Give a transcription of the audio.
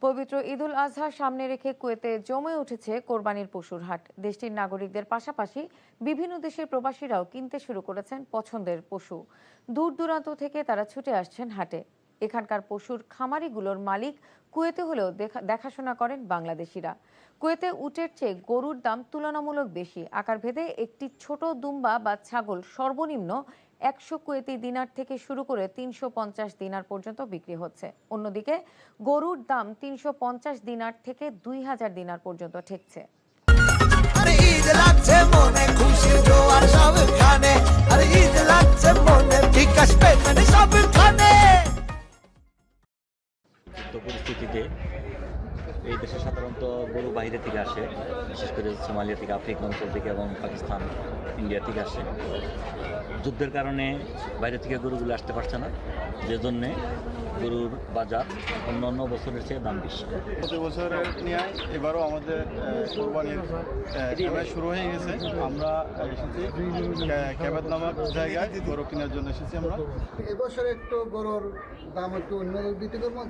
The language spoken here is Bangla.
পবিত্র ঈদুল আজহা সামনে রেখে কুয়েতে জমে উঠেছে কোরবানির পশুর হাট। দেশটির নাগরিকদের পাশাপাশি বিভিন্ন দেশের প্রবাসীরাও কিনতে শুরু করেছেন পছন্দের পশু। দূর দূরান্ত থেকে তারা ছুটে আসছেন হাটে। এখানকার পশুর খামারিগুলোর মালিক কুয়েতে হলেও দেখাশোনা করেন বাংলাদেশিরা। কুয়েতে উটের চেয়ে গরুর দাম তুলনামূলক বেশি। আকার ভেদে একটি ছোট দুম্বা বা ছাগল সর্বনিম্ন 100 কুয়েতি দিনার থেকে শুরু করে 350 দিনার পর্যন্ত বিক্রি হচ্ছে। অন্যদিকে গরুর দাম 350 দিনার থেকে 2000 দিনার পর্যন্ত ঠেকছে। পরিস্থিতিতে এই দেশে সাধারণত গরু বাইরে থেকে আসে, বিশেষ করে সোমালিয়া থেকে, আফ্রিকা অঞ্চল থেকে এবং পাকিস্তান, ইন্ডিয়া থেকে আসে। যুদ্ধের কারণে বাইরে থেকে গরুগুলো আসতে পারছে না, যে জন্যে গরুর বাজার অন্য বছরের চেয়ে দাম বেশি। প্রতি বছরের নিয়ে এবারও আমাদের কোরবানির সময় শুরু হয়ে গেছে। আমরা এসেছি ক্যাবেত নামক জায়গায় গরু কেনার জন্য এসেছি। আমরা এবছর একটু গরুর দাম একটু অন্য দিতে করবো।